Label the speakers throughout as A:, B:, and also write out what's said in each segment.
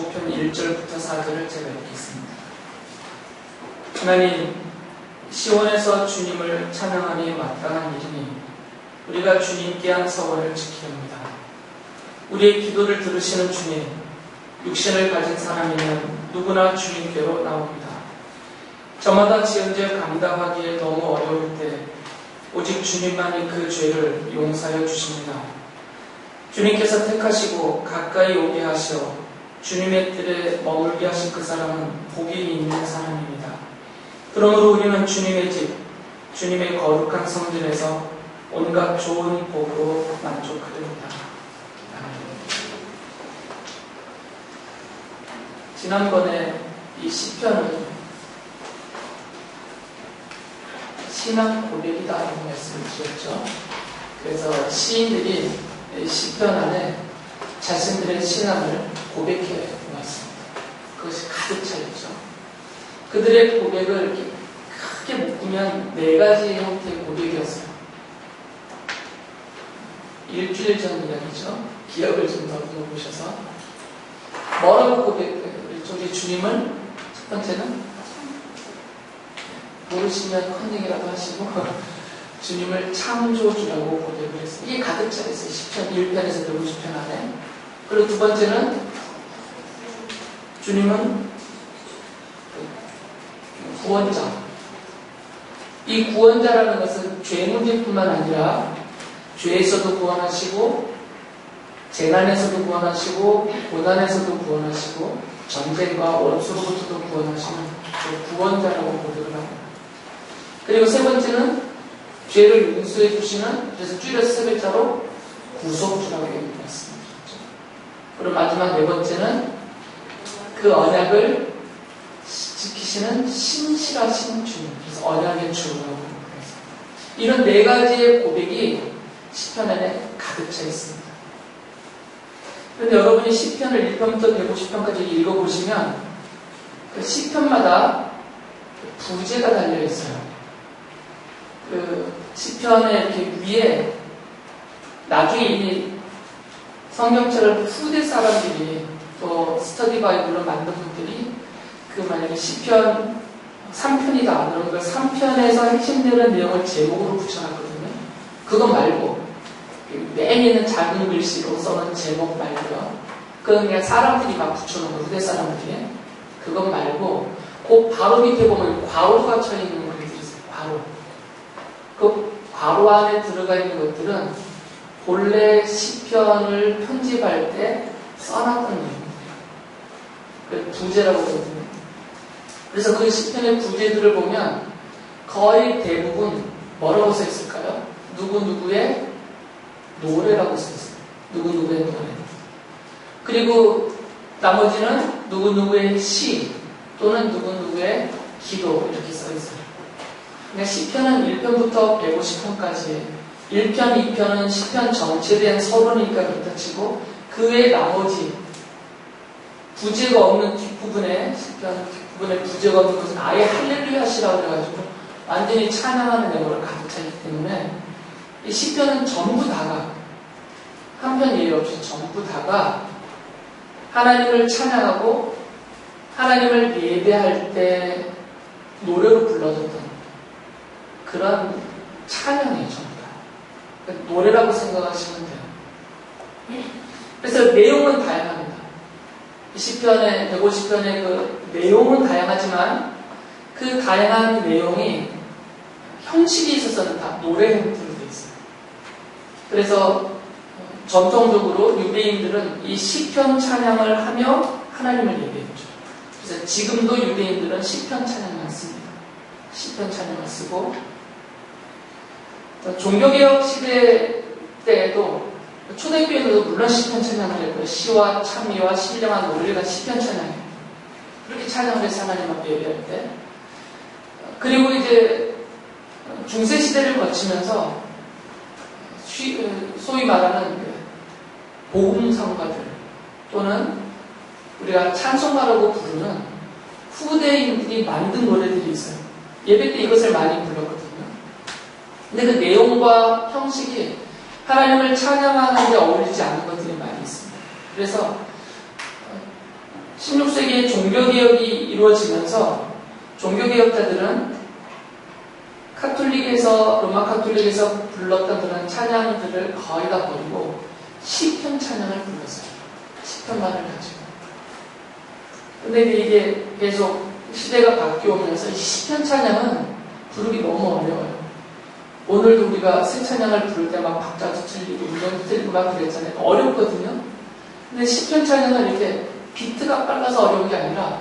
A: 55편 1절부터 4절을 제가 읽겠습니다. 하나님, 시온에서 주님을 찬양하니 마땅한 일이니 우리가 주님께 한 서원을 지키렵니다. 우리의 기도를 들으시는 주님, 육신을 가진 사람이면 누구나 주님께로 나옵니다. 저마다 지은 죄 감당하기에 너무 어려울 때 오직 주님만이 그 죄를 용서하여 주십니다. 주님께서 택하시고 가까이 오게 하시어 주님의 뜰에 머물게 하신 그 사람은 복이 있는 사람입니다. 그러므로 우리는 주님의 집, 주님의 거룩한 성전에서 온갖 좋은 복으로 만족하렵니다. 지난번에 이 시편은 신앙 고백이다라고 말씀을 드렸죠. 그래서 시인들이 시편 안에 자신들의 신앙을 고백해 왔습니다. 그것이 가득 차있죠. 그들의 고백을 이렇게 크게 묶으면 4가지 형태의 고백이었어요. 일주일 전 이야기죠. 기억을 좀 더듬어 보셔서 뭐라고 고백해요? 우리 주님을 첫 번째는 모르시면 컨닝이라도 하시고 주님을 창조주라고 고백을 했어요. 이게 가득 차 있어요. 10편 1편에서 150편 안에. 그리고 두 번째는 주님은 구원자. 이 구원자라는 것은 죄 문제뿐만 아니라 죄에서도 구원하시고 재난에서도 구원하시고 고난에서도 구원하시고 전쟁과 원수로부터도 구원하시는 그 구원자라고 고백을 합니다. 그리고 세 번째는 죄를 용서해 주시는, 그래서 줄여서 3글자로 구속주라고 얘기했습니다. 그리고 마지막 4번째는 그 언약을 지키시는 신실하신 주님, 그래서 언약의 주라고 얘기했습니다. 이런 4가지의 고백이 시편 안에 가득 차 있습니다. 그런데 여러분이 시편을 1편부터 150편까지 읽어보시면 그 시편마다 부제가 달려있어요. 그 시편의 이렇게 위에 나중에 이 성경책을 후대 사람들이 또 스터디 바이블로 만든 분들이 그 만약에 시편 3편이다 그러면 그 3편에서 핵심되는 내용을 제목으로 붙여놨거든요. 그거 말고 맨 있는 작은 글씨로 써놓은 제목 말고요. 그건 그냥 사람들이 막 붙여놓은 거, 후대 사람들이. 그것 말고 그 바로 밑에 보면 괄호가 쳐있는 글들이 있어요. 괄호. 그 괄호 안에 들어가 있는 것들은 본래 시편을 편집할 때 써놨던 내용이에요. 그 부제라고 하거든요. 그래서 그 시편의 부제들을 보면 거의 대부분 뭐라고 써 있을까요? 누구누구의 노래라고 써 있어요. 누구누구의 노래. 그리고 나머지는 누구누구의 시 또는 누구누구의 기도 이렇게 써 있어요. 그러니까 시편은 1편부터 150편까지 1편, 2편은 시편 전체에 대한 서론이니까 그렇다 치고 그 외에 나머지 부제가 없는 뒷부분에 시편 뒷부분에 부제가 없는 것은 아예 할렐루야 시라고 해가지고 완전히 찬양하는 내용으로 가득 차기 때문에 이 시편은 전부 다가 한 편 예외 없이 전부 다가 하나님을 찬양하고 하나님을 예배할 때 노래로 불러줬던 그런 찬양이에요. 전부 다. 노래라고 생각하시면 돼요. 그래서 내용은 다양합니다. 시편의 150편의 그 내용은 다양하지만 그 다양한 내용이 형식이 있어서는 다 노래 형태로 되어 있어요. 그래서 전통적으로 유대인들은 이 시편 찬양을 하며 하나님을 예배했죠. 그래서 지금도 유대인들은 시편 찬양만 씁니다. 시편 찬양을 쓰고 종교개혁 시대 때에도 초대교회에서도 물론 시편 찬양을 했고요. 시와 찬미와 신령한 노래가 시편 찬양이에요. 그렇게 찬양을 해서 하나님 앞에 예배할 때. 그리고 이제 중세시대를 거치면서 소위 말하는 복음성가들 또는 우리가 찬송가라고 부르는 후대인들이 만든 노래들이 있어요. 예배 때 이것을 많이 불렀거든요. 근데 그 내용과 형식이 하나님을 찬양하는 데 어울리지 않는 것들이 많이 있습니다. 그래서 16세기에 종교개혁이 이루어지면서 종교개혁자들은 로마 카톨릭에서 불렀던 그런 찬양들을 거의 다 버리고 시편 찬양을 불렀어요. 시편만을 가지고. 근데 이게 계속 시대가 바뀌어오면서 이 시편 찬양은 부르기 너무 어려워요. 오늘도 우리가 새 찬양을 부를 때 막 박자도 틀리고 음정도 틀리고 막 그랬잖아요. 어렵거든요. 근데 시편 찬양은 이렇게 비트가 빨라서 어려운 게 아니라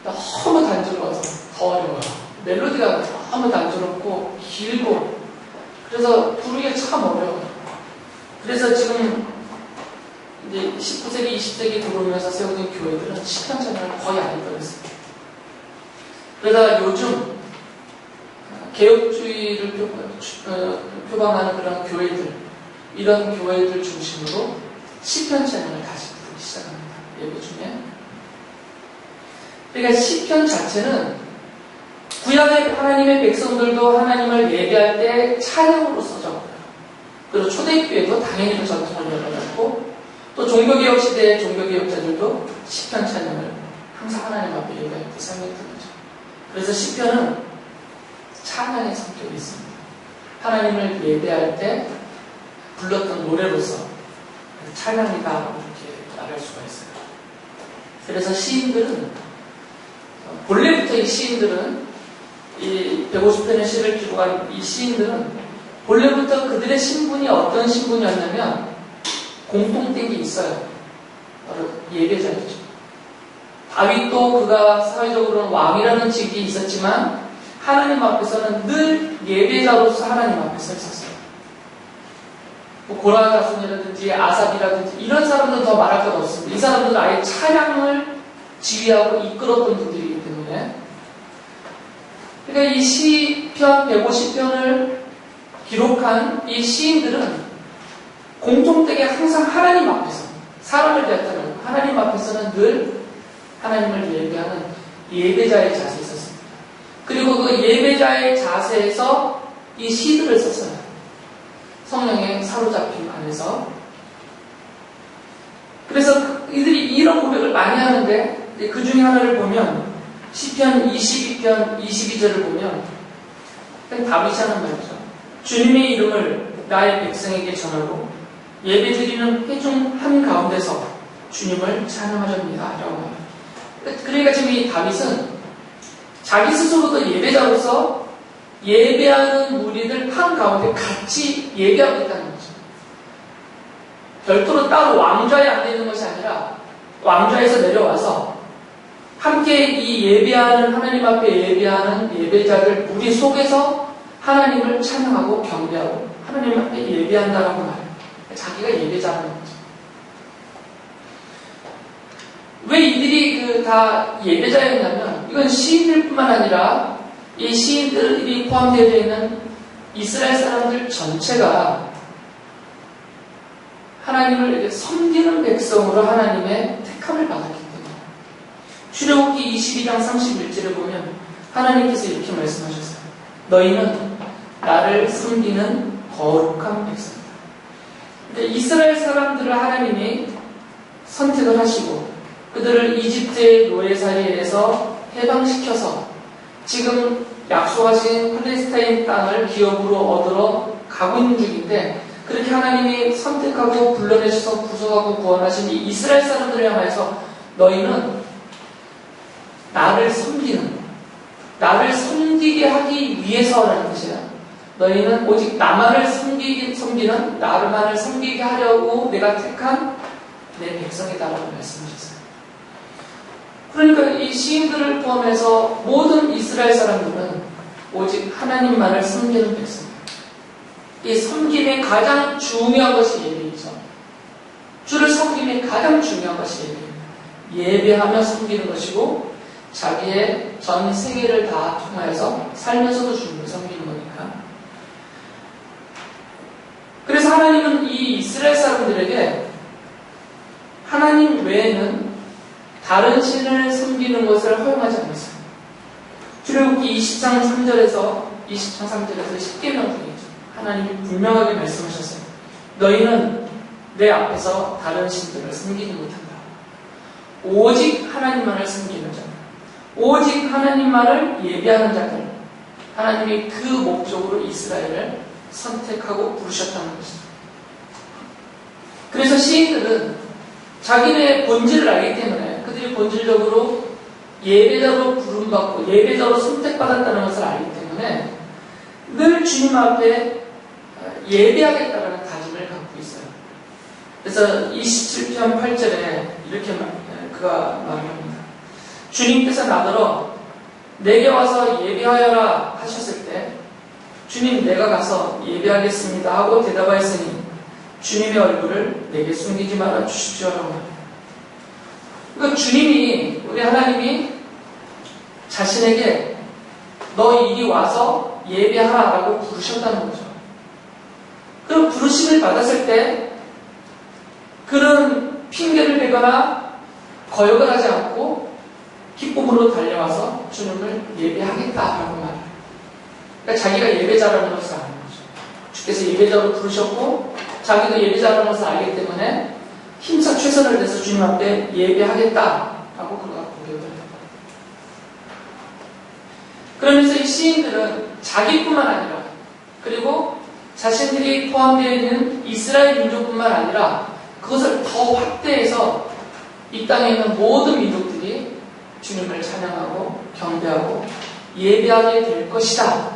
A: 너무 단조로워서 더 어려워요. 멜로디가 너무 단조롭고 길고 그래서 부르기가 참 어려워요. 그래서 지금 이제 19세기, 20세기 들어오면서 세워진 교회들은 시편 찬양을 거의 안 읽어냈어요. 그러다 요즘 개혁주의를 표방하는 그런 교회들, 이런 교회들 중심으로 시편 찬양을 다시 부르기 시작합니다. 예배 중에. 그러니까 시편 자체는 구약의 하나님의 백성들도 하나님을 예배할 때 찬양으로 써졌고요. 그리고 초대교회도 당연히 그 전통을 이어받았고 또 종교개혁 시대의 종교개혁자들도 시편 찬양을 항상 하나님 앞에 예배할 때 사용했던 거죠. 그래서 시편은 찬양의 성격이 있습니다. 하나님을 예배할 때 불렀던 노래로서 찬양이다라고 이렇게 말할 수가 있어요. 그래서 시인들은 본래부터 이 시인들은 이 150편의 시를 기록한 이 시인들은 본래부터 그들의 신분이 어떤 신분이었냐면 공통된 게 있어요. 바로 예배자이죠. 다윗도 그가 사회적으로는 왕이라는 직이 있었지만 하나님 앞에서는 늘 예배자로서 하나님 앞에 서 있었어요. 뭐 고라 자손이라든지 아삽이라든지 이런 사람들은 더 말할 것 없습니다. 이 사람들은 아예 찬양을 지휘하고 이끌었던 분들이기 때문에 그러니까 이 시편 150편을 기록한 이 시인들은 공통되게 항상 하나님 앞에서 사람을 대하는 하나님 앞에서는 늘 하나님을 예배하는 예배자의 자세에 있었습니다. 그리고 그 예배자의 자세에서 이 시들을 썼어요. 성령의 사로잡힘 안에서. 그래서 이들이 이런 고백을 많이 하는데 그 중에 하나를 보면 시편 22편 22절을 보면 다윗이 하는 말이죠. 주님의 이름을 나의 백성에게 전하고 예배드리는 회중 한가운데서 주님을 찬양하렵니다. 라고 합니다. 그러니까 지금 이 다윗은 자기 스스로도 예배자로서 예배하는 무리들 한가운데 같이 예배하고 있다는 거죠. 별도로 따로 왕좌에 앉아 있는 것이 아니라 왕좌에서 내려와서 함께 이 예배하는 하나님 앞에 예배하는 예배자들 무리 속에서 하나님을 찬양하고 경배하고 하나님 앞에 예배한다라고 말해요. 자기가 예배자라는 거죠. 왜 이들이 다 예배자였냐면 이건 시인들뿐만 아니라 이 시인들이 포함되어 있는 이스라엘 사람들 전체가 하나님을 섬기는 백성으로 하나님의 택함을 받았기 때문에 출애굽기 22장 31절에 보면 하나님께서 이렇게 말씀하셨어요. 너희는 나를 섬기는 거룩한 백성이다. 그러니까 이스라엘 사람들을 하나님이 선택을 하시고 그들을 이집트의 노예살이에서 해방시켜서 지금 약속하신 팔레스타인 땅을 기업으로 얻으러 가고 있는 중인데 그렇게 하나님이 선택하고 불러내셔서 구속하고 구원하신 이 이스라엘 사람들을 향해서 너희는 나를 섬기게 하기 위해서라는 뜻이야. 너희는 오직 나만을 섬기는 나만을 섬기게 하려고 내가 택한 내 백성이다라고 말씀하셨어요. 그러니까 이 시인들을 포함해서 모든 이스라엘 사람들은 오직 하나님만을 섬기는 백성이에요. 이 섬김의 가장 중요한 것이 예배이죠. 주를 섬김의 가장 중요한 것이 예배예요. 예배하며 섬기는 것이고 자기의 전 생애를 다 통하여서 살면서도 주님을 섬기는 거니까. 그래서 하나님은 이 이스라엘 사람들에게 하나님 외에는 다른 신을 섬기는 것을 허용하지 않았어요. 출애굽기 20장 3절에서 10계명 중에 하나님이 분명하게 말씀하셨어요. 너희는 내 앞에서 다른 신들을 섬기지 못한다. 오직 하나님만을 섬기는 자, 오직 하나님만을 예배하는 자들, 하나님이 그 목적으로 이스라엘을 선택하고 부르셨다는 것입니다. 그래서 시인들은 자기네 본질을 알기 때문에 그들이 본질적으로 예배자로 부름받고 예배자로 선택받았다는 것을 알기 때문에 늘 주님 앞에 예배하겠다라는 다짐을 갖고 있어요. 그래서 27편 8절에 이렇게 그가 말합니다. 주님께서 나더러 내게 와서 예배하여라 하셨을 때 주님 내가 가서 예배하겠습니다 하고 대답하였으니 주님의 얼굴을 내게 숨기지 말아 주십시오라고 합니다. 그러니까 주님이 우리 하나님이 자신에게 너 이리 와서 예배하라라고 부르셨다는 거죠. 그럼 부르심을 받았을 때 그런 핑계를 대거나 거역을 하지 않고 기쁨으로 달려와서 주님을 예배하겠다라고 말해요. 그러니까 자기가 예배자라는 것을 아는 거죠. 주께서 예배자로 부르셨고 자기도 예배자라는 것을 알기 때문에 힘써 최선을 다해서 주님 앞에 예배하겠다라고 그가 고백을 해요. 그러면서 이 시인들은 자기뿐만 아니라 그리고 자신들이 포함되어 있는 이스라엘 민족뿐만 아니라 그것을 더 확대해서 이 땅에 있는 모든 민족들이 주님을 찬양하고 경배하고 예배하게 될 것이다.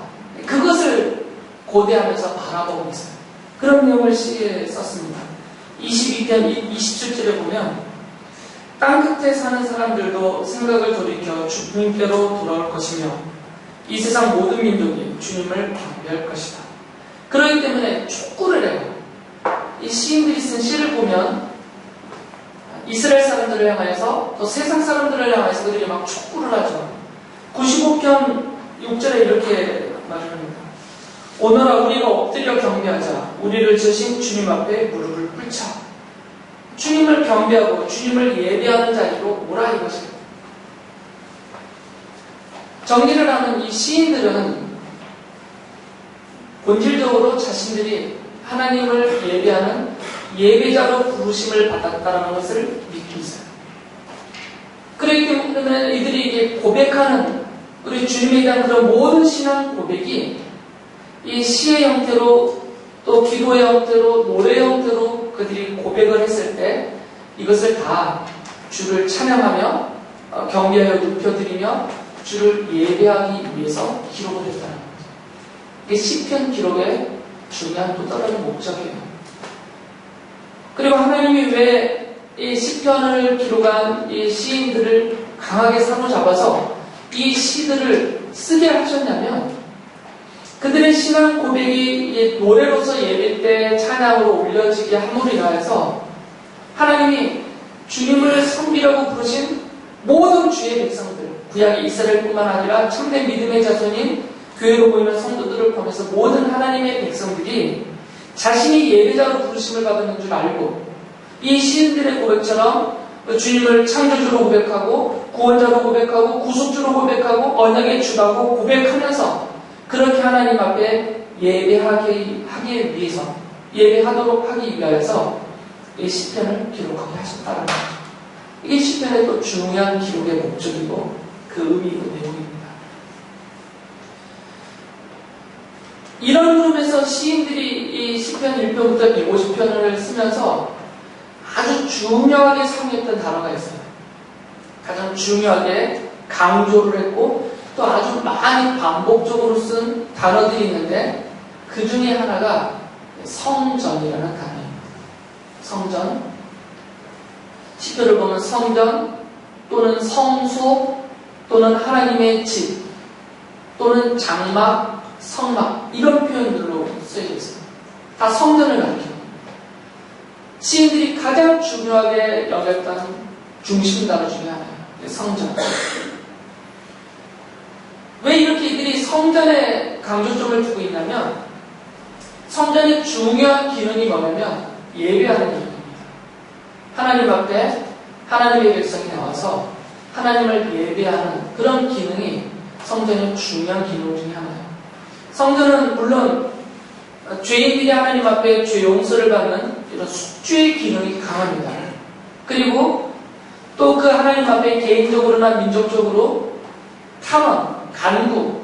A: 그것을 고대하면서 바라보고 있어요. 그런 내용을 시에 썼습니다. 22편 27절에 보면 땅끝에 사는 사람들도 생각을 돌이켜 주님께로 돌아올 것이며 이 세상 모든 민족이 주님을 경배할 것이다. 그렇기 때문에 촉구를 해요. 이 시인들이 쓴 시를 보면 이스라엘 사람들을 향하여서 또 세상 사람들을 향하여서 그들이 막 촉구를 하죠. 95편 6절에 이렇게 말합니다. 오너라 우리가 엎드려 경배하자. 우리를 지으신 주님 앞에 무릎을 꿇자. 주님을 경배하고 주님을 예배하는 자리로 오라 이것입니다. 정리를 하는 이 시인들은 본질적으로 자신들이 하나님을 예배하는 예배자로 부르심을 받았다는 것을 믿고 있어요. 그렇기 때문에 이들이 이게 고백하는 우리 주님에 대한 그런 모든 신앙 고백이 이 시의 형태로 또 기도의 형태로 노래의 형태로 그들이 고백을 했을 때 이것을 다 주를 찬양하며 경배하여 높여드리며 주를 예배하기 위해서 기록을 했다는 거죠. 이게 시편 기록의 중요한 또 다른 목적이에요. 그리고 하나님이 왜 이 시편을 기록한 이 시인들을 강하게 사로잡아서 이 시들을 쓰게 하셨냐면 그들의 신앙 고백이 노래로서 예배 때 찬양으로 올려지게 함으로 인하여서 하나님이 주님을 섬기라고 부르신 모든 주의 백성들, 구약의 이스라엘뿐만 아니라 참된 믿음의 자손인 교회로 보이는 성도들을 포함해서 모든 하나님의 백성들이 자신이 예배자로 부르심을 받았는 줄 알고 이 시인들의 고백처럼 주님을 창조주로 고백하고 구원자로 고백하고 구속주로 고백하고 언약의 주라고 고백하면서 그렇게 하나님 앞에 예배하기 위해서 예배하도록 하기 위하여서 이 시편을 기록하게 하셨다는 거죠. 이게 시편의 또 중요한 기록의 목적이고 그 의미이고 내용입니다. 이런 흐름에서 시인들이 이 시편 1편부터 150편을 쓰면서 아주 중요하게 사용했던 단어가 있어요. 가장 중요하게 강조를 했고 또 아주 많이 반복적으로 쓴 단어들이 있는데 그 중에 하나가 성전이라는 단어입니다. 성전. 시편을 보면 성전 또는 성소 또는 하나님의 집 또는 장막, 성막 이런 표현들로 쓰여져 있습니다. 다 성전을 가리킵니다. 시인들이 가장 중요하게 여겼던 중심 단어 중에 하나예요. 성전. 왜 이렇게 이들이 성전에 강조점을 두고 있냐면 성전의 중요한 기능이 뭐냐면 예배하는 기능입니다. 하나님 앞에 하나님의 백성이 나와서 하나님을 예배하는 그런 기능이 성전의 중요한 기능 중에 하나예요. 성전은 물론 죄인들이 하나님 앞에 죄 용서를 받는 이런 숙주의 기능이 강합니다. 그리고 또 그 하나님 앞에 개인적으로나 민족적으로 탐험, 간구,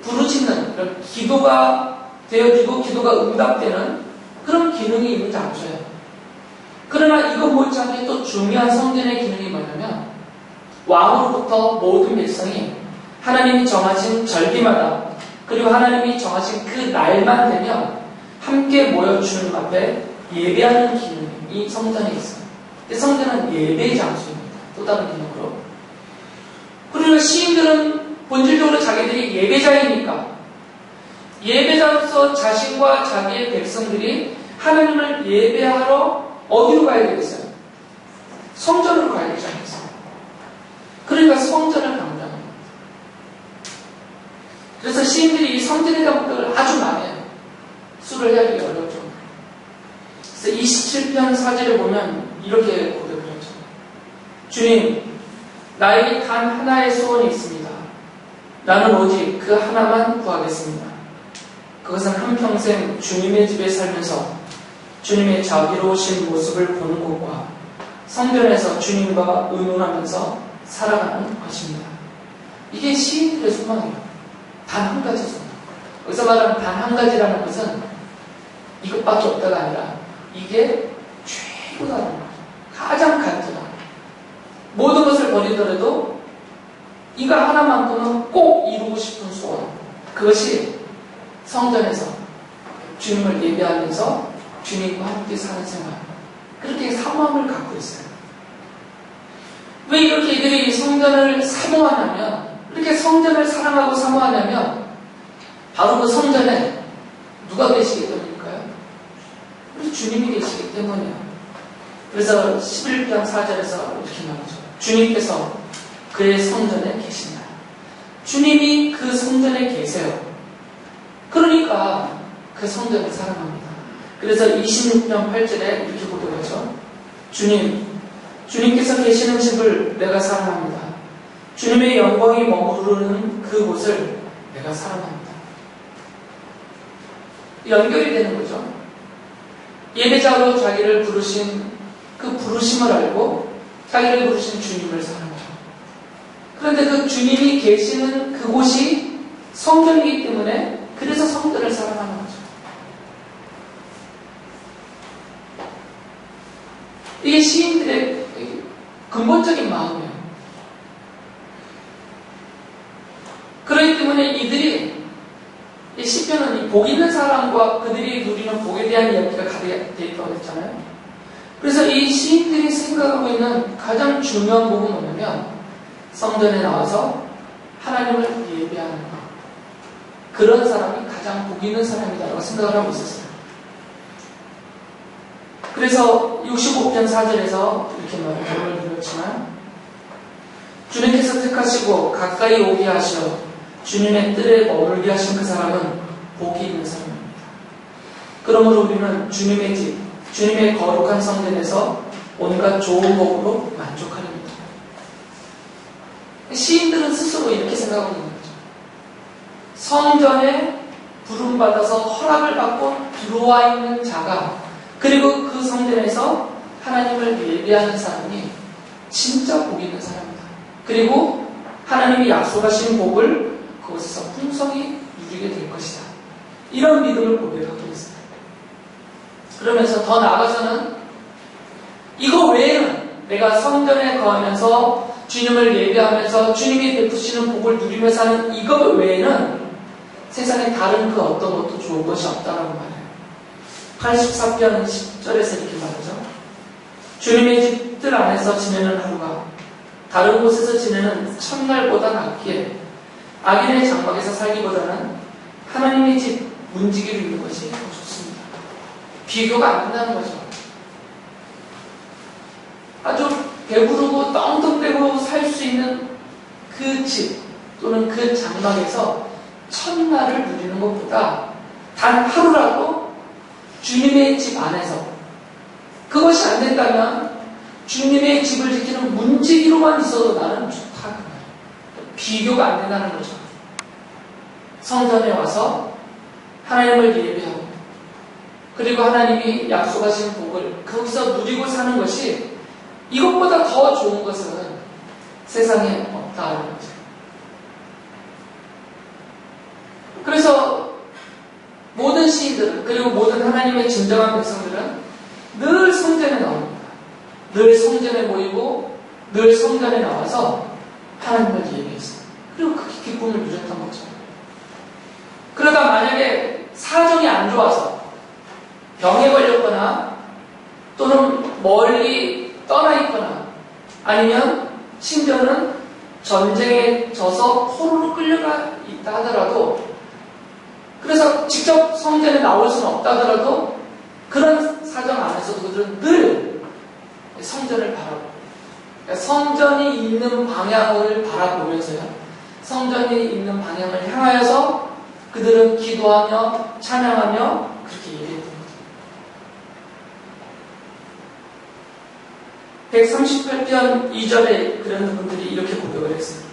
A: 부르짖는 그런 기도가 되어지고 기도가 응답되는 그런 기능이 있는 장소예요. 그러나 이거 못지않게 또 중요한 성전의 기능이 뭐냐면 왕으로부터 모든 백성이 하나님이 정하신 절기마다 그리고 하나님이 정하신 그 날만 되면 함께 모여 주님 앞에 예배하는 기능이 성전에 있어요. 성전은 예배의 장소입니다. 또 다른 기능으로. 그리고 시인들은 본질적으로 자기들이 예배자이니까 예배자로서 자신과 자기의 백성들이 하나님을 예배하러 어디로 가야 되겠어요? 성전으로 가야 되지 않겠어요? 그러니까 성전을 강조합니다. 그래서 시인들이 이 성전에 대한 것들을 아주 많이 해요. 수를 해야지 어렵죠. 그래서 27편 4절에 보면 이렇게 고백을 하죠. 주님, 나에게 단 하나의 소원이 있습니다. 나는 오직 그 하나만 구하겠습니다. 그것은 한평생 주님의 집에 살면서 주님의 자비로우신 모습을 보는 것과 성전에서 주님과 의논하면서 살아가는 것입니다. 이게 시인들의 소망이에요. 단 한 가지 소망. 여기서 말하는 단 한 가지라는 것은 이것밖에 없다가 아니라 이게 최고다는 거죠. 가장 간절한. 모든 것을 버리더라도 이거 하나만큼은 꼭 이루고 싶은 소원. 그것이 성전에서 주님을 예배하면서 주님과 함께 사는 생활. 그렇게 사모함을 갖고 있어요. 왜 이렇게 이들이 성전을 사모하냐면, 이렇게 성전을 사랑하고 사모하냐면, 바로 그 성전에 누가 계시기 때문일까요? 우리 주님이 계시기 때문이에요. 그래서 11편 4절에서 이렇게 말하죠. 주님께서 그의 성전에 계신다. 주님이 그 성전에 계세요. 그러니까 그 성전을 사랑합니다. 그래서 26편 8절에 이렇게 고백하죠. 주님께서 계시는 집을 내가 사랑합니다. 주님의 영광이 머무르는 그곳을 내가 사랑합니다. 연결이 되는 거죠. 예배자로 자기를 부르신 그 부르심을 알고 자기를 부르신 주님을 사랑하죠. 그런데 그 주님이 계시는 그곳이 성전이기 때문에 그래서 성전을 사랑하는 거죠. 이게 시인들의 근본적인 마음이에요. 그렇기 때문에 이들이 이 시편은 복 있는 사람과 그들이 누리는 복에 대한 이야기가 가득 되어 있다고 했잖아요. 그래서 이 시인들이 생각하고 있는 가장 중요한 부분은 뭐냐면 성전에 나와서 하나님을 예배하는 것. 그런 사람이 가장 복 있는 사람이다라고 생각을 하고 있었어요. 그래서 65편 4절에서 이렇게 말을 드렸지만 주님께서 택하시고 가까이 오게 하시어 주님의 뜰에 머물게 하신 그 사람은 복이 있는 사람입니다. 그러므로 우리는 주님의 집, 주님의 거룩한 성전에서 온갖 좋은 복으로 만족하렵니다. 시인들은 스스로 이렇게 생각하고 있는 거죠. 성전에 부름받아서 허락을 받고 들어와 있는 자가 그리고 그 성전에서 하나님을 예배하는 사람이 진짜 복 있는 사람이다. 그리고 하나님이 약속하신 복을 그곳에서 풍성히 누리게 될 것이다. 이런 믿음을 고백하고 있어요. 그러면서 더 나아가서는 이거 외에는 내가 성전에 거하면서 주님을 예배하면서 주님이 베푸시는 복을 누리면서 하는 이것 외에는 세상에 다른 그 어떤 것도 좋은 것이 없다라고 말해요. 84편 10절에서 이렇게 말하죠. 주님의 집 뜰 안에서 지내는 하루가 다른 곳에서 지내는 첫날보다 낫기에 악인의 장막에서 살기보다는 하나님의 집 문지기를 있는 것이 더 좋습니다. 비교가 안 된다는 거죠. 아주 배부르고 떵떵대고 살 수 있는 그 집 또는 그 장막에서 첫날을 누리는 것보다 단 하루라도 주님의 집 안에서 그것이 안 된다면 주님의 집을 지키는 문지기로만 있어도 나는 좋다. 비교가 안 된다는 거죠. 성전에 와서 하나님을 예배하고 그리고 하나님이 약속하신 복을 거기서 누리고 사는 것이 이것보다 더 좋은 것은 세상에 없다는 거죠. 그래서 모든 시인들은, 그리고 모든 하나님의 진정한 백성들은 늘 성전에 나옵니다. 늘 성전에 모이고 늘 성전에 나와서 하나님을 예배했어요. 그리고 그 기쁨을 누렸던 거죠. 그러다 만약에 사정이 안 좋아서 병에 걸렸거나 또는 멀리 떠나 있거나 아니면 심지어는 전쟁에 져서 포로로 끌려가 있다 하더라도, 그래서 직접 성전에 나올 수는 없다 하더라도 그런 사정 안에서도 그들은 늘 성전을 바라보고, 그러니까 성전이 있는 방향을 바라보면서요, 성전이 있는 방향을 향하여서 그들은 기도하며 찬양하며 그렇게 예배했던 거죠. 138편 2절에 그런 분들이 이렇게 고백을 했어요.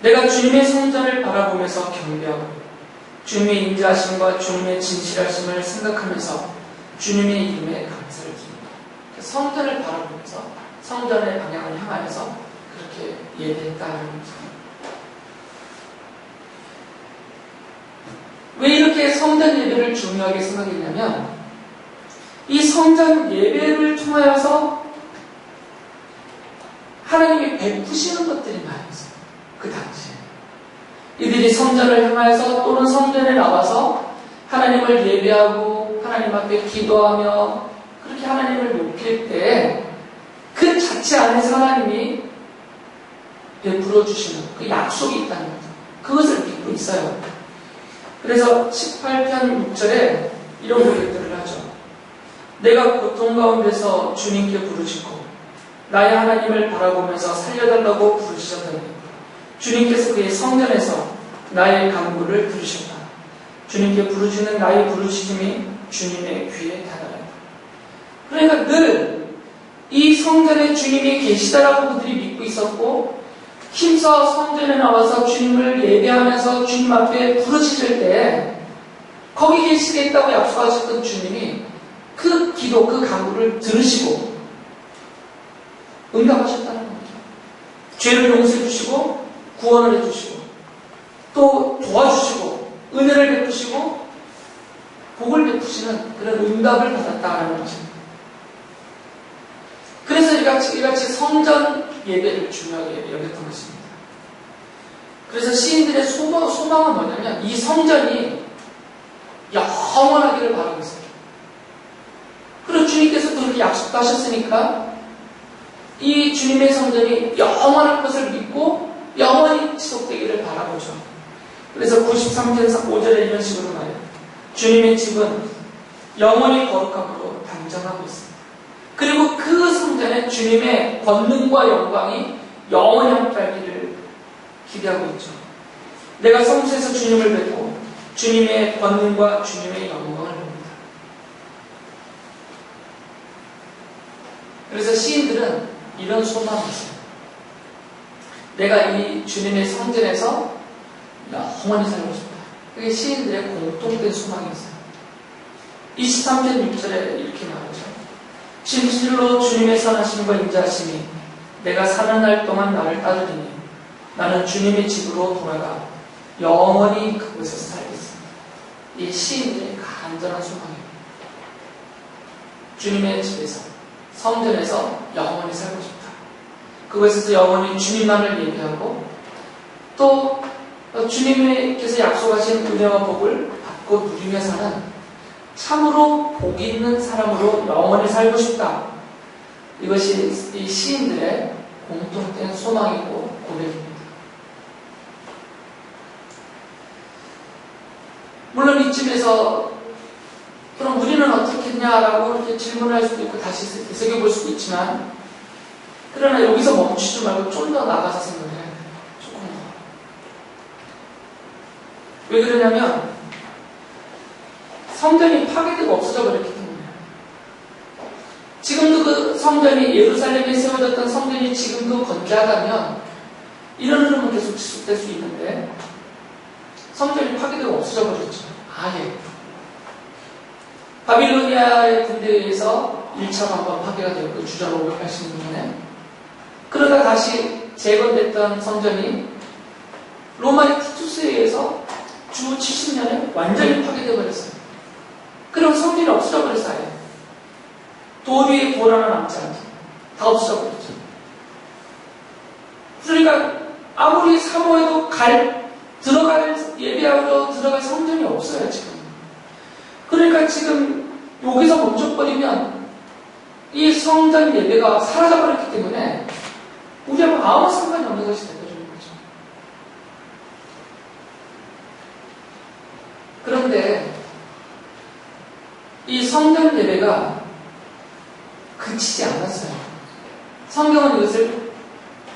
A: 내가 주님의 성전을 바라보면서 경배하고 주님의 인자하심과 주님의 진실하심을 생각하면서 주님의 이름에 감사를 드립니다. 성전을 바라보면서 성전의 방향을 향하여서 그렇게 예배했다는 거죠. 왜 이렇게 성전 예배를 중요하게 생각했냐면, 이 성전 예배를 통하여서 하나님이 베푸시는 것들이 많이 있어요. 그 당시에 이들이 성전을 향하여서 또는 성전에 나와서 하나님을 예배하고 하나님 앞에 기도하며 그렇게 하나님을 높일 때 그 자체 안에서 하나님이 베풀어 주시는 그 약속이 있다는 거죠. 그것을 믿고 있어요. 그래서 18편 6절에 이런 고백들을 하죠. 내가 고통 가운데서 주님께 부르짖고 나의 하나님을 바라보면서 살려달라고 부르시었더니 주님께서 그의 성전에서 나의 간구를 들으셨다. 주님께 부르짖는 나의 부르짖음이 주님의 귀에 닿아라. 그러니까 늘 이 성전에 주님이 계시다라고 그들이 믿고 있었고, 힘써 성전에 나와서 주님을 예배하면서 주님 앞에 부르짖을 때 거기 계시겠다고 약속하셨던 주님이 그 기도, 그 간구를 들으시고 응답하셨다는 거죠. 죄를 용서해 주시고 구원을 해주시고 또 도와주시고 은혜를 베푸시고 복을 베푸시는 그런 응답을 받았다는 거죠. 그래서 이같이 성전 예배를 중요하게 여겼던 것입니다. 그래서 시인들의 소망은 뭐냐면 이 성전이 영원하기를 바라고 있어요. 그리고 주님께서 또 그렇게 약속도 하셨으니까 이 주님의 성전이 영원할 것을 믿고 영원히 지속되기를 바라보죠. 그래서 93편 5절에 이런 식으로 말해요. 주님의 집은 영원히 거룩함으로 단정하고 있습니다. 그리고 그 성전에 주님의 권능과 영광이 영원히 함께하기를 기대하고 있죠. 내가 성소에서 주님을 뵙고 주님의 권능과 주님의 영광을 봅니다. 그래서 시인들은 이런 소망이 있어요. 내가 이 주님의 성전에서 영원히 살고 싶다. 그게 시인들의 공통된 소망이 있어요. 23편 6절에 이렇게 말하죠. 진실로 주님의 선하심과 인자하심이 내가 사는 날 동안 나를 따르리니 나는 주님의 집으로 돌아가 영원히 그곳에서 살겠습니다. 이 시인들의 간절한 소망입니다. 주님의 집에서, 성전에서 영원히 살고 싶다. 그곳에서 영원히 주님만을 예배하고 또 주님께서 약속하신 은혜와 복을 받고 누리며 사는 참으로 복 있는 사람으로 영원히 살고 싶다. 이것이 이 시인들의 공통된 소망이고 고백입니다. 물론 이쯤에서 그럼 우리는 어떻게 했냐라고 이렇게 질문할 수도 있고 다시 되새겨볼 수도 있지만, 그러나 여기서 멈추지 말고 좀 더 나가서 생각해야 돼요. 조금 더. 왜 그러냐면 성전이 파괴되고 없어져 버렸기 때문에. 지금도 그 성전이, 예루살렘에 세워졌던 성전이 지금도 건재하다면 이런 흐름은 계속 지속될 수 있는데 성전이 파괴되고 없어져 버렸죠. 아예. 바빌로니아의 군대에 의해서 1차 반반 파괴가 되었고 주전 586년에 그러다 다시 재건됐던 성전이 로마의 티투스에 의해서 주 70년에 완전히 파괴되어 버렸어요. 그럼 성전이 없어져 버렸어요. 돌 위에 돌 하나 남지 않게 다 없어져 버렸죠. 그러니까 아무리 사모해도 예배하러 들어갈 성전이 없어요, 지금. 그러니까 지금 여기서 멈춰버리면 이 성전 예배가 사라져버렸기 때문에 우리하고 아무 상관이 없는 것이 되어버리는 거죠. 그런데 이 성전 예배가 그치지 않았어요. 성경은 이것을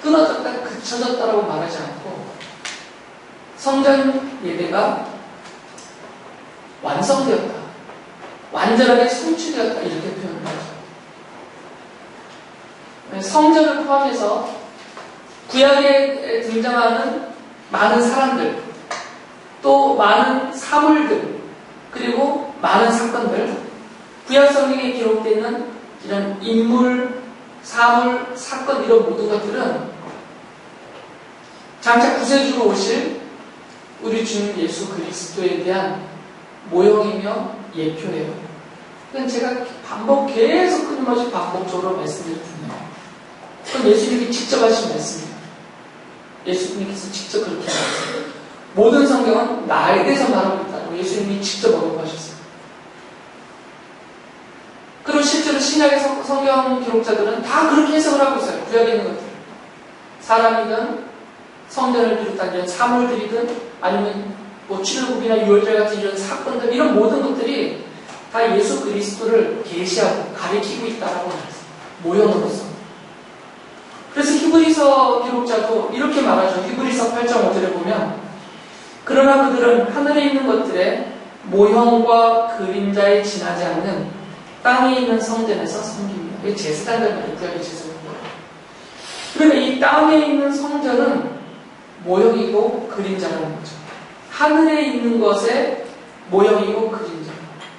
A: 끊어졌다, 그쳐졌다라고 말하지 않고 성전 예배가 완성되었다, 완전하게 성취되었다 이렇게 표현을 하죠. 성전을 포함해서 구약에 등장하는 많은 사람들, 또 많은 사물들, 그리고 많은 사건들, 구약 성경에 기록되어 있는 이런 인물, 사물, 사건 이런 모든 것들은 장차 구세주로 오실 우리 주님 예수 그리스도에 대한 모형이며 예표예요. 그건 제가 계속 끊임없이 반복적으로 말씀드릴 텐데요. 그건 예수님이 직접 하신 말씀이에요. 예수님께서 직접 그렇게 하셨어요. 모든 성경은 나에 대해서 말하고 있다고 예수님이 직접 언급하셨어요. 그리고 실제로 신약의 성경 기록자들은 다 그렇게 해석을 하고 있어요. 구약에 있는 것들. 사람이든 성전을 비롯한 이런 사물들이든 아니면 뭐 출애굽이나 유월절 같은 이런 사건들, 이런 모든 것들이 다 예수 그리스도를 계시하고 가리키고 있다라고 말했어요. 모형으로서. 그래서 히브리서 기록자도 이렇게 말하죠. 히브리서 8.5절에 보면 그러나 그들은 하늘에 있는 것들의 모형과 그림자에 지나지 않는 땅에 있는 성전에서 섬깁니다. 이게 제사장들 말이에요. 구약의 제사장들. 그러니까 이 땅에 있는 성전은 모형이고 그림자라는 거죠. 하늘에 있는 것의 모형이고 그림자.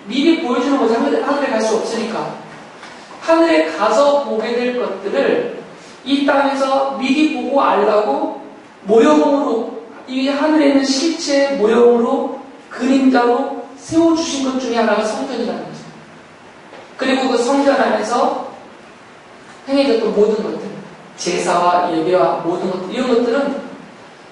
A: 미리 보여주는 거죠. 하늘에 갈 수 없으니까. 하늘에 가서 보게 될 것들을 이 땅에서 미리 보고 알라고 모형으로, 이 하늘에 있는 실체의 모형으로 그림자로 세워주신 것 중에 하나가 성전이라는 거죠. 그리고 그 성전 안에서 행해졌던 모든 것들, 제사와 예배와 모든 것들, 이런 것들은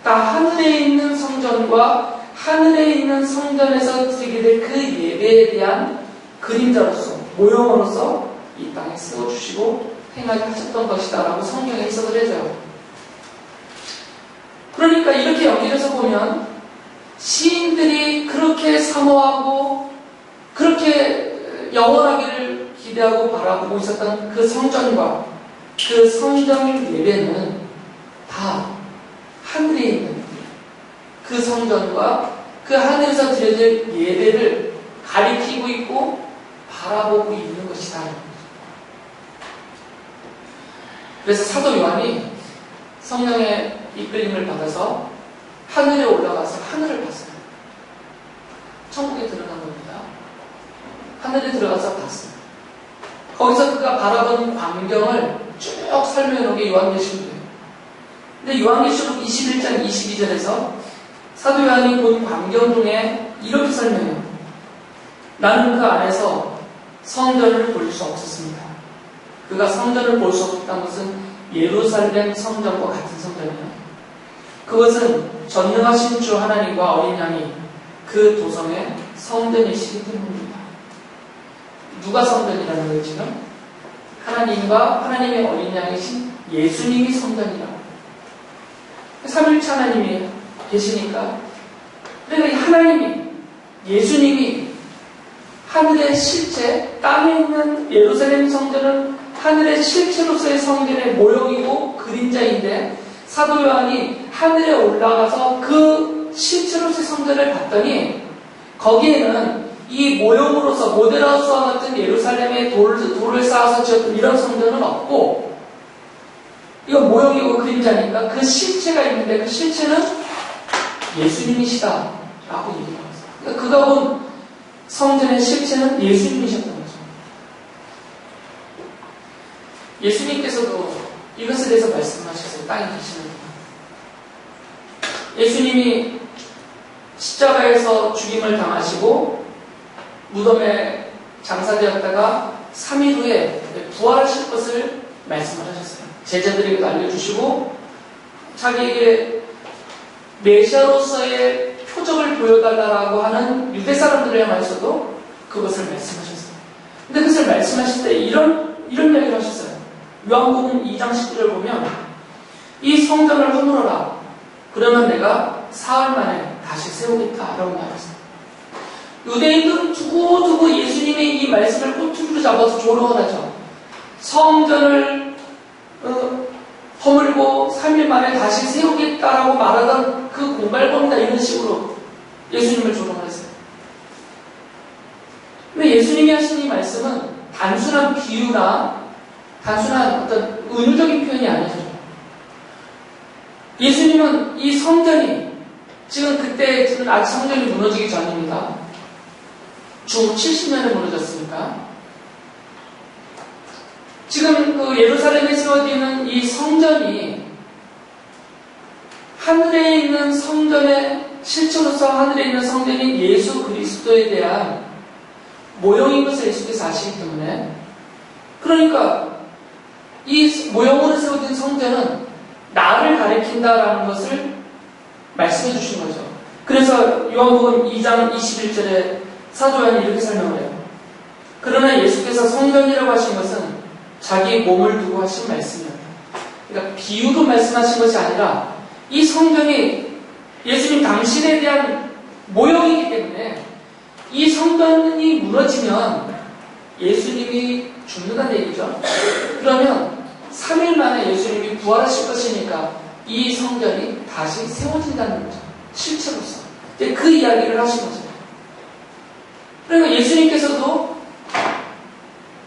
A: 다 하늘에 있는 성전과 하늘에 있는 성전에서 드리게 될 그 예배에 대한 그림자로서, 모형으로서 이 땅에 세워주시고 행하게 하셨던 것이다라고 성경에 해석을 해줘요. 그러니까 이렇게 연결해서 보면 시인들이 그렇게 사모하고 그렇게 영원하기를 기대하고 바라보고 있었던 그 성전과 그 성전 예배는 다 하늘에 있는 그 성전과 그 하늘에서 드려질 예배를 가리키고 있고 바라보고 있는 것이다. 그래서 사도 요한이 성령의 이끌림을 받아서 하늘에 올라가서 하늘을 봤어요. 천국에 들어간 겁니다. 하늘에 들어가서 봤어요. 거기서 그가 바라본 광경을 쭉 설명해 놓은 게 요한계시록이에요. 근데 요한계시록 21장 22절에서 사도 요한이 본 광경 중에 이렇게 설명해요. 나는 그 안에서 성전을 볼 수 없었습니다. 그가 성전을 볼 수 없었다는 것은 예루살렘 성전과 같은 성전이에요. 그것은 전능하신 주 하나님과 어린 양이 그 도성의 성전이시기 때문입니다. 누가 성전이라는 거예요, 지금? 하나님과 하나님의 어린 양이신 예수님이 성전이라고. 삼일체 하나님이 계시니까. 그러니까 이 하나님이, 예수님이 하늘의 실체, 땅에 있는 예루살렘 성전은 하늘의 실체로서의 성전의 모형이고 그림자인데 사도 요한이 하늘에 올라가서 그 실체로서의 성전을 봤더니 거기에는 이 모형으로서 모델하우스와 같은 예루살렘의 돌을 쌓아서 지었던 이런 성전은 없고 이건 모형이고 그림자니까 그 실체가 있는데 그 실체는 예수님이시다 라고 얘기를 했어요. 그러니까 그가 본 성전의 실체는 예수님이셨던 거죠. 예수님께서도 이것에 대해서 말씀하셨어요. 땅에 계시는 동안. 예수님이 십자가에서 죽임을 당하시고 무덤에 장사되었다가 3일 후에 부활하실 것을 말씀을 하셨어요. 제자들에게도 알려주시고 자기에게 메시아로서의 표적을 보여달라고 하는 유대 사람들을 향해서도 그것을 말씀하셨어요. 근데 그것을 말씀하실 때 이런 이야기를 하셨어요. 요한복음 2장 19절을 보면 이 성전을 허물어라. 그러면 내가 사흘 만에 다시 세우겠다라고 말했어요. 유대인들은 두고두고 예수님의 이 말씀을 꼬투리로 잡아서 조롱을 하죠. 성전을 허물고 3일 만에 다시 세우겠다라고 말하던 그 공갈범이다 이런 식으로 예수님을 조롱을 했어요. 왜 예수님이 하신 이 말씀은 단순한 비유나 단순한 어떤 은유적인 표현이 아니죠. 예수님은 이 성전이 지금 아직 성전이 무너지기 전입니다. 주 70년에 무너졌으니까 지금 그 예루살렘에 세워지는 이 성전이 하늘에 있는 성전의 실체로서 하늘에 있는 성전인 예수 그리스도에 대한 모형인 것을 예수께서 아시기 때문에 그러니까 이 모형으로 세워진 성전은 나를 가리킨다라는 것을 말씀해 주신 거죠. 그래서 요한복음 2장 21절에 사도 요한이 이렇게 설명을 해요. 그러나 예수께서 성전이라고 하신 것은 자기 몸을 두고 하신 말씀이었다. 그러니까 비유로 말씀하신 것이 아니라 이 성전이 예수님 당신에 대한 모형이기 때문에 이 성전이 무너지면 예수님이 죽는다는 얘기죠. 그러면 3일 만에 예수님이 부활하실 것이니까 이 성전이 다시 세워진다는 거죠. 실체로서. 그 이야기를 하신 거죠. 그러니까 예수님께서도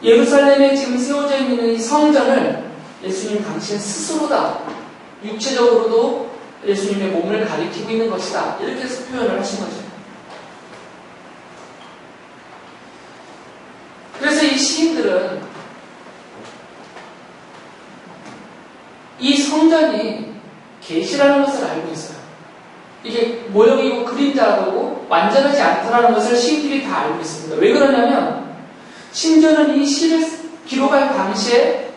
A: 예루살렘에 지금 세워져 있는 이 성전을 예수님 당신 스스로다. 육체적으로도 예수님의 몸을 가리키고 있는 것이다. 이렇게 해서 표현을 하신 거죠. 그래서 이 시인들은 이 성전이 계시라는 것을 알고 있어요. 이게 모형이고 그림자라고 완전하지 않다라는 것을 시인들이 다 알고 있습니다. 왜 그러냐면 심지어는 이 시를 기록할 당시에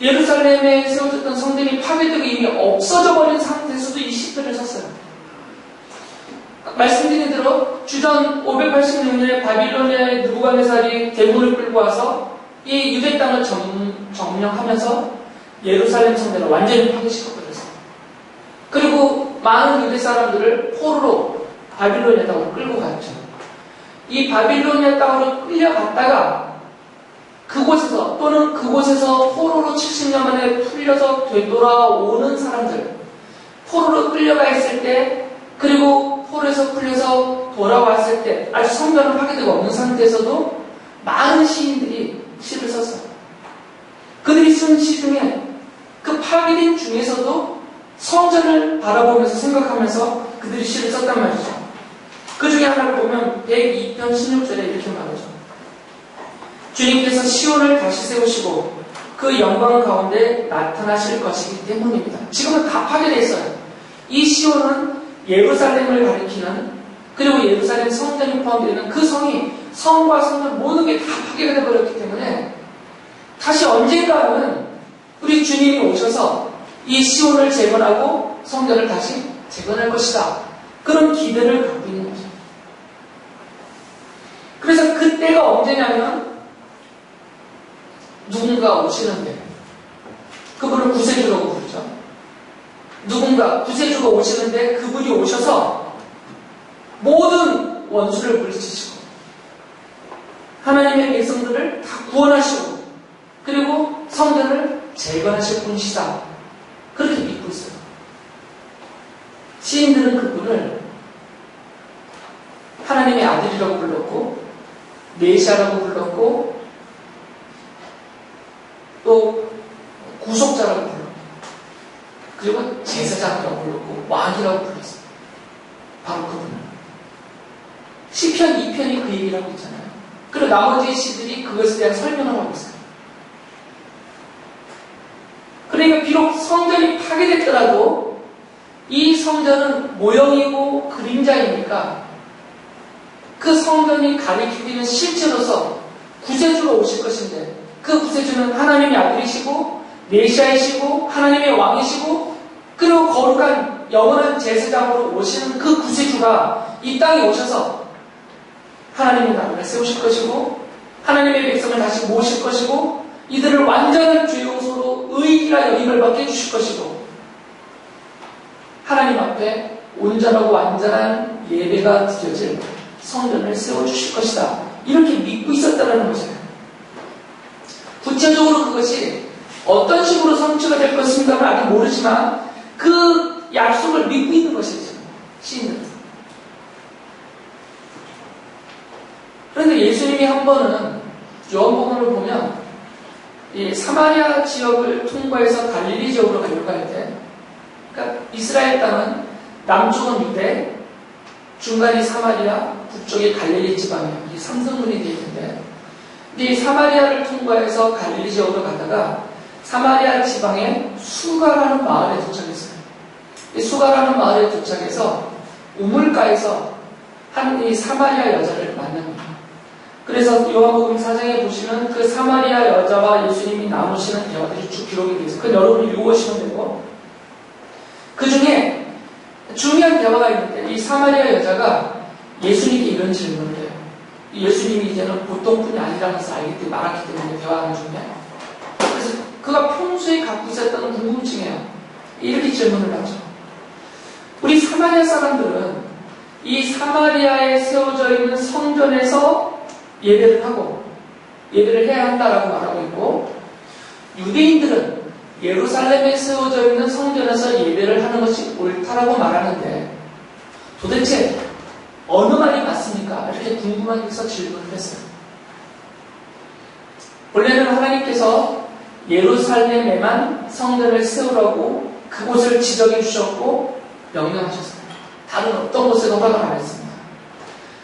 A: 예루살렘에 세워졌던 성전이 파괴되고 이미 없어져 버린 상태에서도 이 시들을 썼어요. 말씀드린 대로 주전 586년에 바빌로니아의 느부갓네살이 대군을 끌고 와서 이 유대 땅을 점령하면서 예루살렘 성전을 완전히 파괴시켰거든요. 그리고 많은 유대 사람들을 포로로 바빌로니아 땅으로 끌고 갔죠. 이 바빌로니아 땅으로 끌려갔다가 그곳에서 또는 그곳에서 포로로 70년 만에 풀려서 되돌아오는 사람들, 포로로 끌려가 있을 때 그리고 포로에서 풀려서 돌아왔을 때 아직 성전은 파괴되고 없는 상태에서도 많은 시인들이 시를 썼어요. 그들이 쓴 시 중에 그 파괴된 중에서도 성전을 바라보면서 생각하면서 그들이 시를 썼단 말이죠. 그 중에 하나를 보면 102편 16절에 이렇게 말하죠. 주님께서 시온을 다시 세우시고 그 영광 가운데 나타나실 것이기 때문입니다. 지금은 다 파괴되어 있어요. 이 시온은 예루살렘을 가리키는 그리고 예루살렘 성전이 포함되는 그 성이 성과 성전 모든 게 다 파괴가 되어버렸기 때문에 다시 언젠가는 우리 주님이 오셔서 이 시온을 재건하고 성전을 다시 재건할 것이다. 그런 기대를 갖고 있는 거죠. 그래서 그때가 언제냐면 누군가 오시는데 그분을 구세주라고 부르죠. 누군가 구세주가 오시는데 그분이 오셔서 모든 원수를 물리치시고 하나님의 백성들을 다 구원하시고 그리고 성전을 재건하실 분이시다. 그렇게 믿고 있어요. 시인들은 그분을 하나님의 아들이라고 불렀고 메시아라고 불렀고 또 구속자라고 불렀고 그리고 제사장이라고 불렀고 왕이라고 불렀어요. 바로 그분을. 시편 2편이 그 얘기를 하고 있잖아요. 그리고 나머지 시들이 그것에 대한 설명을 하고 있어요. 비록 성전이 파괴됐더라도 이 성전은 모형이고 그림자이니까 그 성전이 가리키고 있는 실체로서 구세주가 오실 것인데 그 구세주는 하나님의 아들이시고 메시아이시고 하나님의 왕이시고 그리고 거룩한 영원한 제사장으로 오시는 그 구세주가 이 땅에 오셔서 하나님의 나라를 세우실 것이고 하나님의 백성을 다시 모으실 것이고 이들을 완전한 죄 용서로 의기가 여김을 받게 해주실 것이고 하나님 앞에 온전하고 완전한 예배가 드려질 성전을 세워주실 것이다. 이렇게 믿고 있었다는 거죠. 구체적으로 그것이 어떤 식으로 성취가 될 것인가는 아직 모르지만 그 약속을 믿고 있는 것이죠. 시인들은. 그런데 예수님이 한 번은 요한복음을 보면 이 사마리아 지역을 통과해서 갈릴리 지역으로 가려고 할 때, 그러니까 이스라엘 땅은 남쪽은 유대, 중간이 사마리아, 북쪽이 갈릴리 지방이에요. 이 삼성군이 되어 있는데, 이 사마리아를 통과해서 갈릴리 지역으로 가다가 사마리아 지방의 수가라는 마을에 도착했어요. 이 수가라는 마을에 도착해서 우물가에서 한 이 사마리아 여자를 만납니다. 그래서 요한복음 4장에 보시면 그 사마리아 여자와 예수님이 나누시는 대화들이 쭉 기록이 되어 있어요. 그건 여러분이 읽어보시면 되고, 그 중에 중요한 대화가 있는데 이 사마리아 여자가 예수님께 이런 질문을 해요. 예수님이 이제는 보통 분이 아니라는 것을 알기 때문에 말았기 때문에 대화하는 중에, 그래서 그가 평소에 갖고 있었던 궁금증이에요. 이렇게 질문을 하죠. 우리 사마리아 사람들은 이 사마리아에 세워져 있는 성전에서 예배를 하고 예배를 해야 한다라고 말하고 있고, 유대인들은 예루살렘에 세워져 있는 성전에서 예배를 하는 것이 옳다라고 말하는데 도대체 어느 말이 맞습니까? 이렇게 궁금해서 질문을 했어요. 원래는 하나님께서 예루살렘에만 성전을 세우라고 그곳을 지정해 주셨고 명령하셨어요. 다른 어떤 곳에도 허락을 안 했습니다.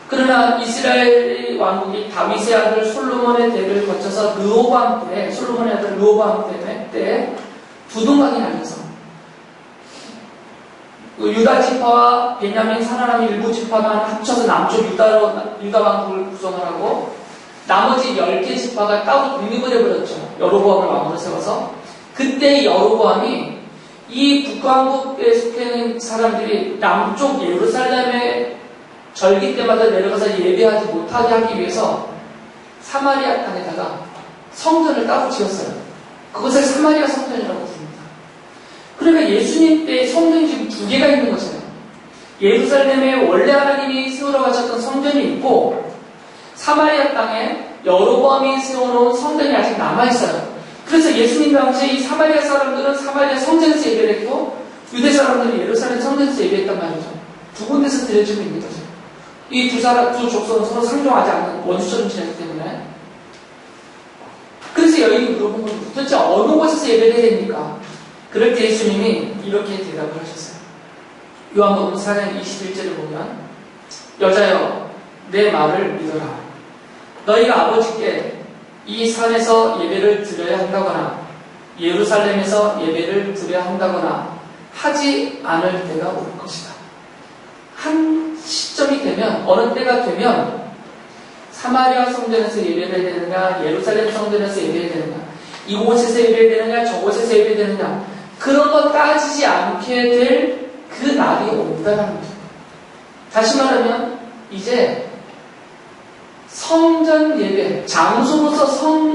A: 그러나 이스라엘 왕국이 다윗의 아들 솔로몬의 대를 거쳐서 르호보암 때, 솔로몬의 아들 르호보암 때 부동강이 나면서 유다 지파와 베냐민 살아남은 일부 지파만 합쳐서 남쪽 유다 왕국을 구성을 하고 나머지 10개 지파가 따로 독립을 해버렸죠. 여로보암을 왕으로 세워서. 그때 여로보암이 이 북왕국에 속해 있는 사람들이 남쪽 예루살렘에 절기 때마다 내려가서 예배하지 못하게 하기 위해서 사마리아 땅에다가 성전을 따로 지었어요. 그것을 사마리아 성전이라고 부릅니다. 그러니까 예수님 때 성전이 지금 2개가 있는 거잖아요. 예루살렘에 원래 하나님이 세우라고 하셨던 성전이 있고 사마리아 땅에 여로보암이 세워놓은 성전이 아직 남아있어요. 그래서 예수님 당시에 이 사마리아 사람들은 사마리아 성전에서 예배를 했고 유대 사람들은 예루살렘 성전에서 예배했단 말이죠. 두 군데서 드려지고 있는 거죠. 이 두 족속은 서로 상종하지 않는 원수처럼 지냈기 때문에. 그래서 여인이 물어본 건 도대체 어느 곳에서 예배를 해야 됩니까? 그럴 때 예수님이 이렇게 대답을 하셨어요. 요한복음 4장 21절을 보면 여자여 내 말을 믿어라. 너희가 아버지께 이 산에서 예배를 드려야 한다거나 예루살렘에서 예배를 드려야 한다거나 하지 않을 때가 올 것이다. 한 시점이 되면, 어느 때가 되면 사마리아 성전에서 예배를 해야 되느냐 예루살렘 성전에서 예배해야 되느냐 이곳에서 예배해야 되느냐 저곳에서 예배해야 되느냐 그런 거 따지지 않게 될 그 날이 온다는 거죠. 다시 말하면 이제 성전 예배, 장소로서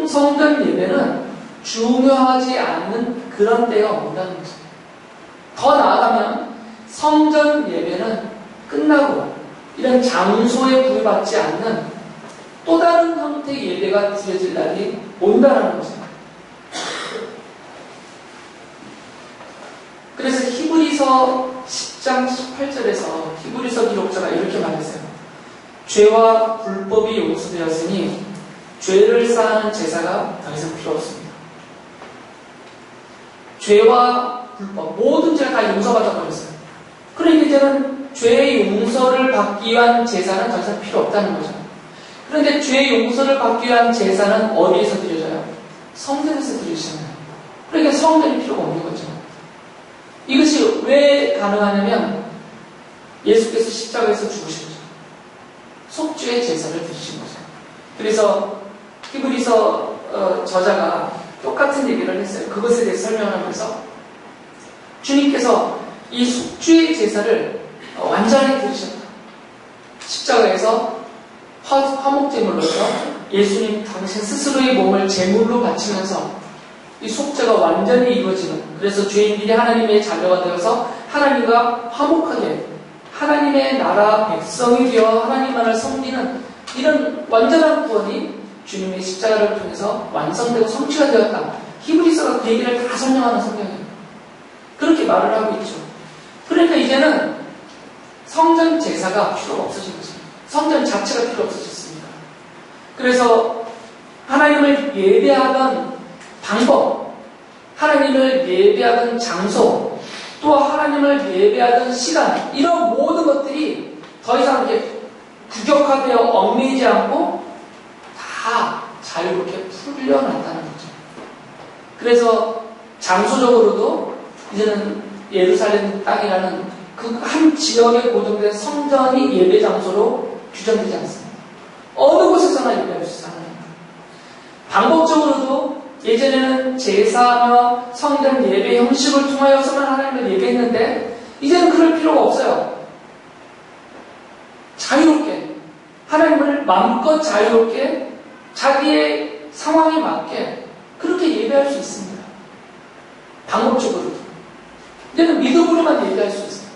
A: 성전 예배는 중요하지 않는 그런 때가 온다는 거죠. 더 나아가면 성전 예배는 끝나고 이런 장소에 구애받지 않는 또 다른 형태의 예배가 드려질 날이 온다는 거죠. 그래서 히브리서 10장 18절에서 히브리서 기록자가 이렇게 말했어요. 죄와 불법이 용서되었으니 죄를 사하는 제사가 더 이상 필요 없습니다. 죄와 불법, 모든 죄가 다 용서받아 버렸어요. 그러니까 이제는 죄의 용서를 받기 위한 제사는 더 이상 필요 없다는 거죠. 그런데 죄의 용서를 받기 위한 제사는 어디에서 드려져요? 성전에서 드리시나요? 그러니까 성전이 필요가 없는 거죠. 이것이 왜 가능하냐면 예수께서 십자가에서 죽으신 거죠. 속죄의 제사를 드리신 거죠. 그래서 히브리서 저자가 똑같은 얘기를 했어요. 그것에 대해 설명하면서 주님께서 이 속죄의 제사를 완전히 드리셨다. 십자가에서 화목제물로서 예수님 당신 스스로의 몸을 제물로 바치면서 이 속죄가 완전히 이루어지는, 그래서 죄인들이 하나님의 자녀가 되어서 하나님과 화목하게 하나님의 나라 백성이 되어 하나님만을 섬기는 이런 완전한 구원이 주님의 십자가를 통해서 완성되고 성취가 되었다. 히브리서가 그 얘기를 다 설명하는 성경이에요. 그렇게 말을 하고 있죠. 그러니까 이제는 성전 제사가 필요가 없어진 거죠. 성전 자체가 필요 없어졌습니다. 그래서 하나님을 예배하던 방법, 하나님을 예배하던 장소, 또 하나님을 예배하던 시간, 이런 모든 것들이 더 이상 이렇게 규격화되어 얽매이지 않고 다 자유롭게 풀려났다는 거죠. 그래서 장소적으로도 이제는 예루살렘 땅이라는 그 한 지역에 고정된 성전이 예배 장소로 규정되지 않습니다. 어느 곳에서나 예배할 수 있어요. 방법적으로도 예전에는 제사며 성전 예배 형식을 통하여서만 하나님을 예배했는데 이제는 그럴 필요가 없어요. 자유롭게 하나님을 마음껏 자유롭게 자기의 상황에 맞게 그렇게 예배할 수 있습니다. 방법적으로도. 이제는 믿음으로만 예배할 수 있어요.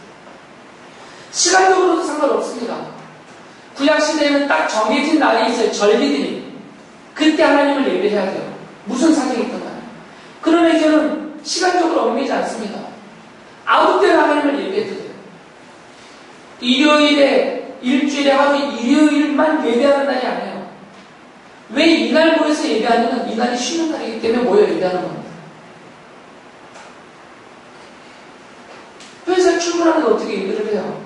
A: 시간적으로도 상관없습니다. 구약시대에는 딱 정해진 날이 있어요. 절기들이. 그때 하나님을 예배해야 돼요. 무슨 사정이 있든 간에. 그러나 이제는 시간적으로 얽매이지 않습니다. 아무 때나 하나님을 예배해도 돼요. 일요일에, 일주일에 하루 일요일만 예배하는 날이 아니에요. 왜 이날 모여서 예배하냐면 이날이 쉬는 날이기 때문에 모여 예배하는 겁니다. 회사에 출근하는데 어떻게 예배를 해요?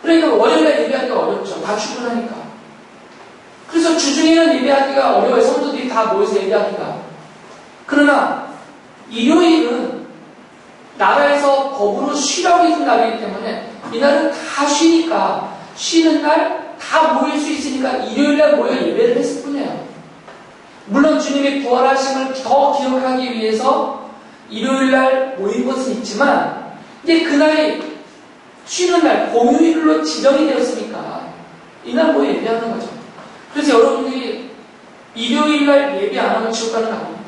A: 그러니까 월요일에 예배하기가 어렵죠. 다 출근하니까. 그래서 주중에는 예배하기가 어려워요. 성도들이 다 모여서 예배하기가. 그러나 일요일은 나라에서 법으로 쉬라고 해준 날이기 때문에 이날은 다 쉬니까 쉬는 날 다 모일 수 있으니까 일요일날 모여 예배를 했을 뿐이에요. 물론 주님의 부활하심을 더 기억하기 위해서 일요일날 모인 것은 있지만 이제 그날이 쉬는 날, 공휴일로 지정이 되었으니까 이날 모여 예배하는 거죠. 그래서 여러분들이 일요일날 예배 안 하면 지옥 가는 거 아닙니다.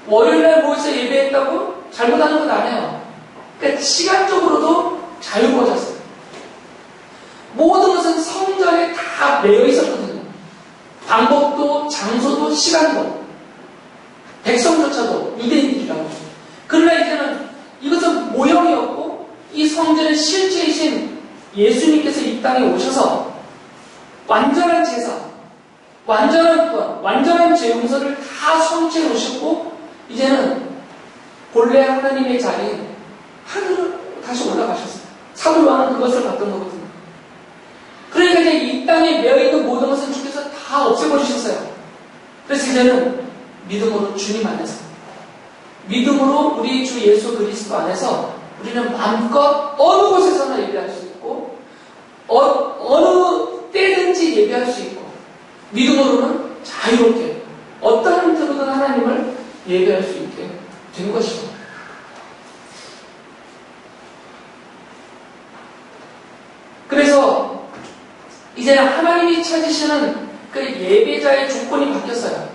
A: 월요일날 모여서 예배했다고 잘못하는 건 아니에요. 그러니까 시간적으로도 자유로워졌어요. 모든 것은 성전에 다 매여 있었거든요. 방법도, 장소도, 시간도. 백성조차도 유대인들이라고. 그러나 이제는 이것은 모형이었고 이 성전의 실제이신 예수님께서 이 땅에 오셔서 완전한 제사, 완전한 구원, 완전한 죄 용서를 다 성취해 놓으셨고 이제는 본래 하나님의 자리에 하늘로 다시 올라가셨어요. 사도 요한은 그것을 봤던 거거든요. 그러니까 이제 이 땅에 매여있는 모든 것은 주께서 다 없애버리셨어요. 그래서 이제는 믿음으로 주님 안에서, 믿음으로 우리 주 예수 그리스도 안에서 우리는 마음껏 어느 곳에서나 예배할 수 있고 어느 때든지 예배할 수 있고 믿음으로는 자유롭게 어떤 형태로든 하나님을 예배할 수 있게 된 것이죠. 그래서 이제 하나님이 찾으시는 그 예배자의 조건이 바뀌었어요.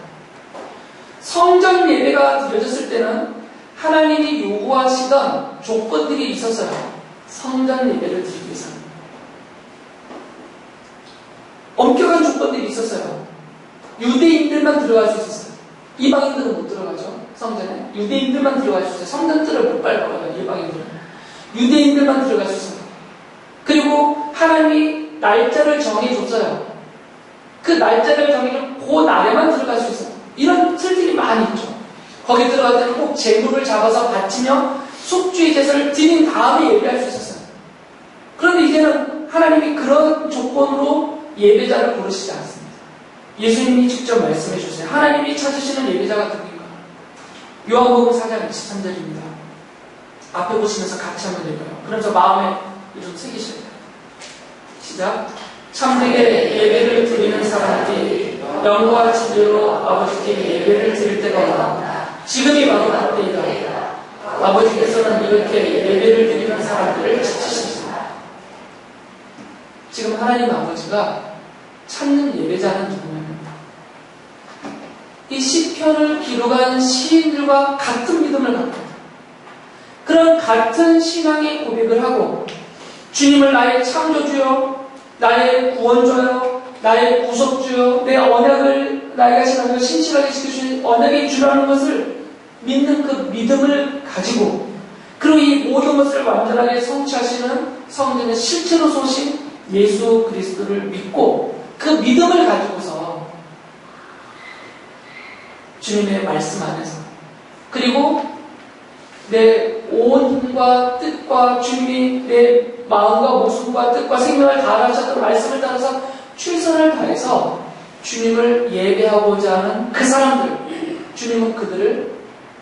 A: 성전 예배가 드려졌을 때는 하나님이 요구하시던 조건들이 있었어요. 성전 예배를 드리기 위해서는. 엄격한 조건들이 있었어요. 유대인들만 들어갈 수 있었어요. 이방인들은 못 들어가죠. 성전에. 유대인들만 들어갈 수 있어요. 성전들을 못 밟아요. 이방인들은. 유대인들만 들어갈 수 있어요. 그리고 하나님이 날짜를 정해줬어요. 그 날짜를 정해준 그 날에만 들어갈 수 있어요. 이런 틀들이 많이 있죠. 거기 들어갈 때는 꼭 제물을 잡아서 바치며 속죄의 제사를 드린 다음에 예배할 수 있었어요. 그런데 이제는 하나님이 그런 조건으로 예배자를 부르시지 않습니다. 예수님이 직접 말씀해 주세요. 하나님이 찾으시는 예배자가 누구인가? 요한복음 4장 23절입니다. 앞에 보시면서 같이 한번 읽어요. 그러면서 마음에 좀 새기셔야 돼요. 시작. 참되게 예배를 드리는 사람들이 영과 진리로 아버지께 예배를 드릴 때가 온다. 지금이 바로 그때이다. 아버지께서는 이렇게 예배를 드리는 사람들을 지키십니다. 지금 하나님 아버지가 찾는 예배자는 누구냐면 이 시편을 기록한 시인들과 같은 믿음을 갖고 그런 같은 신앙의 고백을 하고 주님을 나의 창조주요, 나의 구원주요, 나의 구속주요, 내 언약을 나에게 하신 하나님을 신실하게 지켜주신 언약의 주라는 것을 믿는 그 믿음을 가지고 그리고 이 모든 것을 완전하게 성취하시는 성전의 실체로 쏘신 예수 그리스도를 믿고 그 믿음을 가지고서 주님의 말씀 안에서 그리고 내 온 힘과 뜻과 주님이 내 마음과 목숨과 뜻과 생명을 다하셨던 말씀을 따라서 최선을 다해서 주님을 예배하고자 하는 그 사람들, 주님은 그들을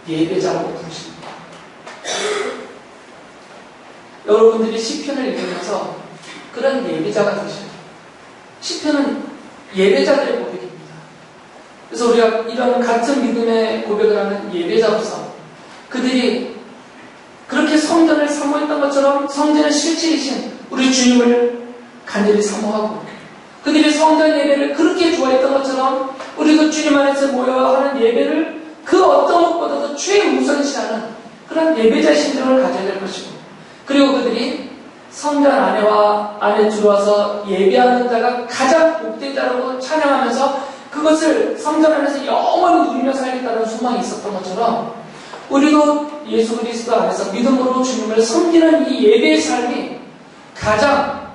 A: 예배자라고 부르십니다. 여러분들이 시편을 읽으면서 그런 예배자가 되셔요. 시편은 예배자들의 고백입니다. 그래서 우리가 이런 같은 믿음의 고백을 하는 예배자로서 그들이 그렇게 성전을 사모했던 것처럼 성전의 실질이신 우리 주님을 간절히 사모하고 그들이 성전 예배를 그렇게 좋아했던 것처럼 우리도 주님 안에서 모여 하는 예배를 그 어떤 것보다도 최우선시하는 그런 예배자의 심정을 가져야 될 것이고 그리고 그들이 성전 안에 들어와서 예배하는 자가 가장 복된 자라고 찬양하면서 그것을 성전 안에서 영원히 누리며 살겠다는 소망이 있었던 것처럼 우리도 예수 그리스도 안에서 믿음으로 주님을 섬기는 이 예배의 삶이 가장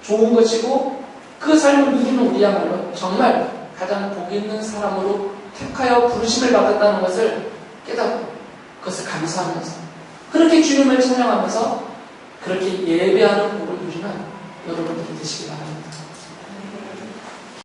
A: 좋은 것이고 그 삶을 누리는 우리야말로 정말 가장 복 있는 사람으로 택하여 부르심을 받았다는 것을 깨닫고 그것을 감사하면서 그렇게 주님을 찬양하면서 그렇게 예배하는 복을 누리는 여러분들이 되시기 바랍니다.